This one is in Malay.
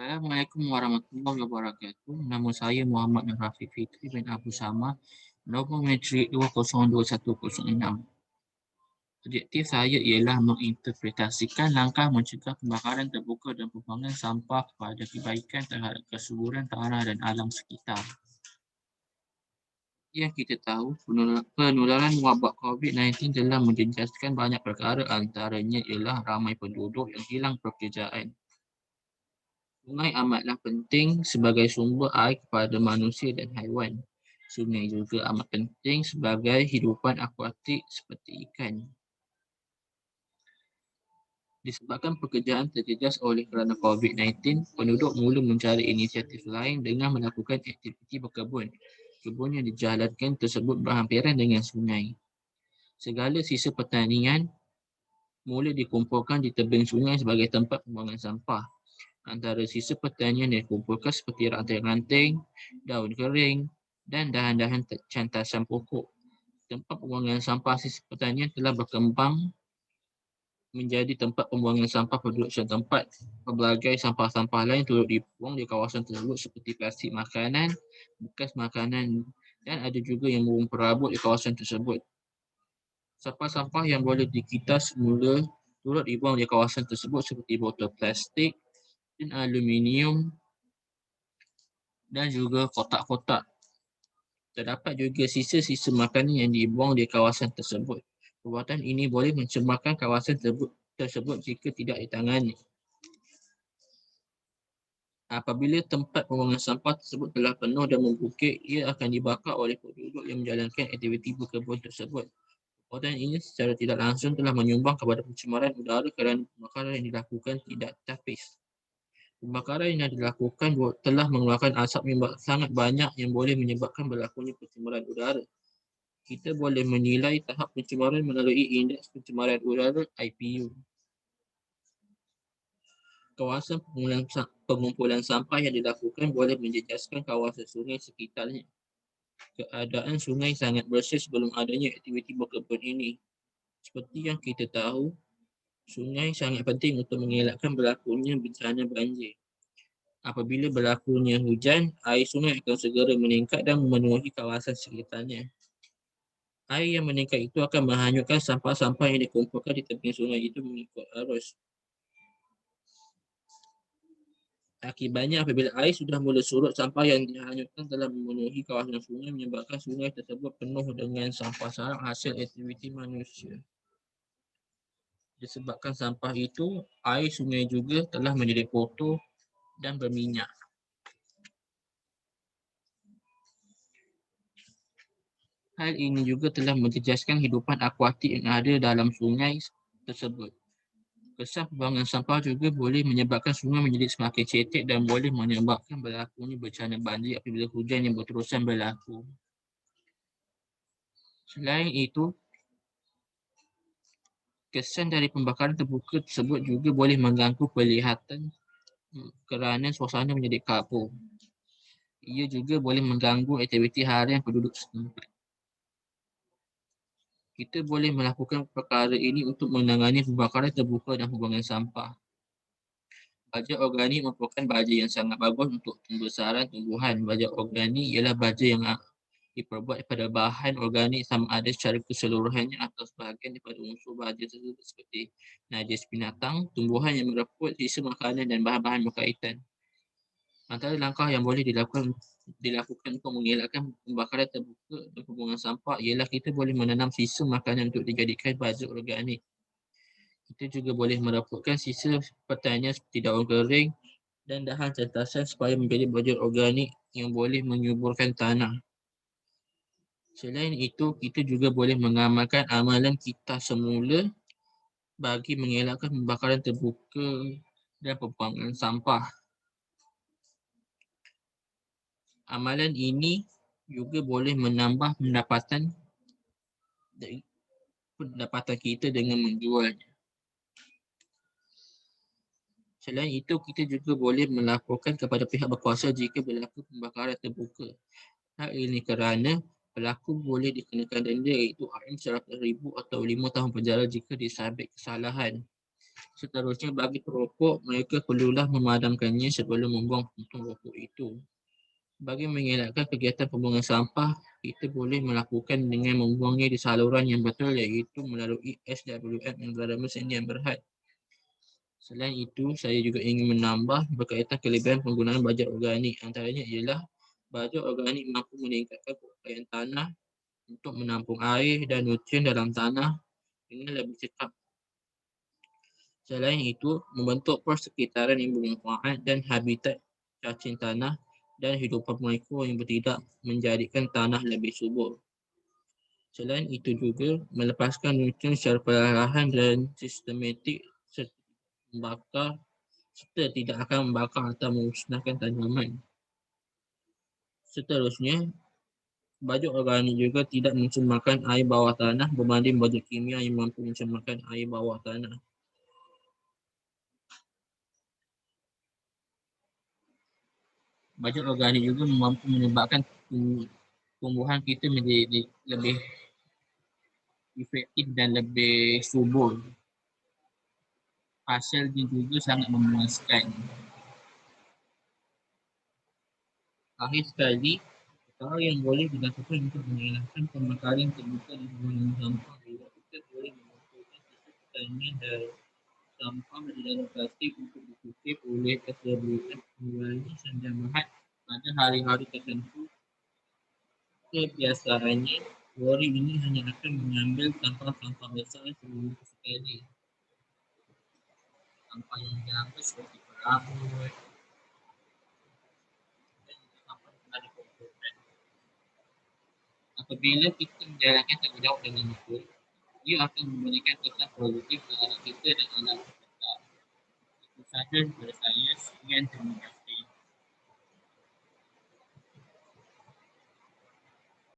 Assalamualaikum warahmatullahi wabarakatuh. Nama saya Muhammad Rafi Fitri bin Abu Samah, nombor metrik 202106. Objektif saya ialah menginterpretasikan langkah mencegah pembakaran terbuka dan pembuangan sampah kepada kebaikan terhadap kesuburan tanah dan alam sekitar. Yang kita tahu, penularan wabak COVID-19 telah menjejaskan banyak perkara, antaranya ialah ramai penduduk yang hilang pekerjaan. Sungai amatlah penting sebagai sumber air kepada manusia dan haiwan. Sungai juga amat penting sebagai hidupan akuatik seperti ikan. Disebabkan pekerjaan terjejas oleh kerana COVID-19, penduduk mula mencari inisiatif lain dengan melakukan aktiviti berkebun. Kebun yang dijalankan tersebut berhampiran dengan sungai. Segala sisa pertanian mula dikumpulkan di tebing sungai sebagai tempat pembuangan sampah. Antara sisa pertanian yang dikumpulkan seperti ranting-ranting, daun kering dan dahan-dahan cantasan pokok. Tempat pembuangan sampah sisa pertanian telah berkembang menjadi tempat pembuangan sampah penduduk setempat. Pelbagai sampah-sampah lain turut dibuang di kawasan tersebut seperti plastik makanan, bekas makanan dan ada juga yang perabot di kawasan tersebut. Sampah-sampah yang boleh dikitas semula turut dibuang di kawasan tersebut seperti botol plastik dan aluminium dan juga kotak-kotak. Terdapat juga sisa-sisa makanan yang dibuang di kawasan tersebut. Perbuatan ini boleh mencemarkan kawasan tersebut jika tidak ditangani. Apabila tempat pembuangan sampah tersebut telah penuh dan membukit, ia akan dibakar oleh penduduk yang menjalankan aktiviti berkebun tersebut. Perbuatan ini secara tidak langsung telah menyumbang kepada pencemaran udara kerana pembakaran yang dilakukan tidak terpis. Pembakaran yang dilakukan telah mengeluarkan asap yang sangat banyak yang boleh menyebabkan berlakunya pencemaran udara. Kita boleh menilai tahap pencemaran melalui indeks pencemaran udara IPU. Kawasan pengumpulan sampah yang dilakukan boleh menjejaskan kawasan sungai sekitarnya. Keadaan sungai sangat bersih sebelum adanya aktiviti berkebun ini. Seperti yang kita tahu, sungai sangat penting untuk mengelakkan berlakunya bencana banjir. Apabila berlakunya hujan, air sungai akan segera meningkat dan memenuhi kawasan sekitarnya. Air yang meningkat itu akan menghanyutkan sampah-sampah yang dikumpulkan di tepi sungai itu mengikut arus. Akibatnya, apabila air sudah mula surut, sampah yang dihanyutkan telah memenuhi kawasan sungai menyebabkan sungai tersebut penuh dengan sampah sarang hasil aktiviti manusia. Disebabkan sampah itu, air sungai juga telah menjadi kotor dan berminyak. Hal ini juga telah menjejaskan hidupan akuatik yang ada dalam sungai tersebut. Kesan pembuangan sampah juga boleh menyebabkan sungai menjadi semakin cetek dan boleh menyebabkan berlakunya bencana banjir apabila hujan yang berterusan berlaku. Selain itu, kesan dari pembakaran terbuka tersebut juga boleh mengganggu penglihatan kerana suasana menjadi kabur. Ia juga boleh mengganggu aktiviti harian penduduk setempat. Kita boleh melakukan perkara ini untuk menangani pembakaran terbuka dan pembuangan sampah. Baja organik merupakan baja yang sangat bagus untuk pembesaran tumbuhan. Baja organik ialah baja yang diperbuat daripada bahan organik sama ada secara keseluruhannya atau sebahagian daripada unsur baja tersebut seperti najis binatang, tumbuhan yang mereput, sisa makanan dan bahan-bahan berkaitan. Antara langkah yang boleh dilakukan untuk mengelakkan pembakaran terbuka dan pembuangan sampah ialah kita boleh menanam sisa makanan untuk dijadikan baja organik. Kita juga boleh meraputkan sisa pertanian seperti daun kering dan dahan cantasan supaya menjadi baja organik yang boleh menyuburkan tanah. Selain itu, kita juga boleh mengamalkan amalan kita semula bagi mengelakkan pembakaran terbuka dan pembuangan sampah. Amalan ini juga boleh menambah pendapatan kita dengan menjualnya. Selain itu, kita juga boleh melaporkan kepada pihak berkuasa jika berlaku pembakaran terbuka. Hal ini kerana pelaku boleh dikenakan denda iaitu RM100,000 atau 5 tahun penjara jika disabit kesalahan. Seterusnya, bagi perokok, mereka perlulah memadamkannya sebelum membuang puntung rokok itu. Bagi mengelakkan kegiatan pembuangan sampah, kita boleh melakukan dengan membuangnya di saluran yang betul, iaitu melalui SWM environment yang berhad. Selain itu, saya juga ingin menambah berkaitan kelebihan penggunaan baja organik. Antaranya ialah baja organik mampu meningkatkan keupayaan tanah untuk menampung air dan nutrien dalam tanah dengan lebih cepat. Selain itu, membentuk persekitaran yang bermanfaat dan habitat cacing tanah dan hidupan mikro yang tidak menjadikan tanah lebih subur. Selain itu juga, melepaskan nutrien secara perlahan dan sistematik serta tidak akan membakar atau memusnahkan tanaman. Seterusnya, baju organik juga tidak mencemarkan air bawah tanah berbanding baju kimia yang mampu mencemarkan air bawah tanah. Baju organik juga mampu menyebabkan tumbuhan kita menjadi lebih efektif dan lebih subur. Hasilnya juga sangat memuaskan. Akhir sekali, perkara yang boleh dilakukan untuk mengelakkan pembakaran terbuka di pembuangan sampah ialah kita boleh mengumpulkan sisa pertanian dari sampah di dalam plastik untuk dikutip oleh SWM melalui Sanjang Mahat pada hari-hari tertentu. Kebiasaannya, lori ini hanya akan mengambil sampah-sampah besar seminggu sekali. Sampah yang diambil seperti perabot dan sampah yang telah dikumpulkan. Apabila kita menjalankan tanggungjawab dengan betul, ia akan memberikan kesan produktif kepada kita dan anak kita. Itu sahaja daripada saya. Sekian, terima kasih.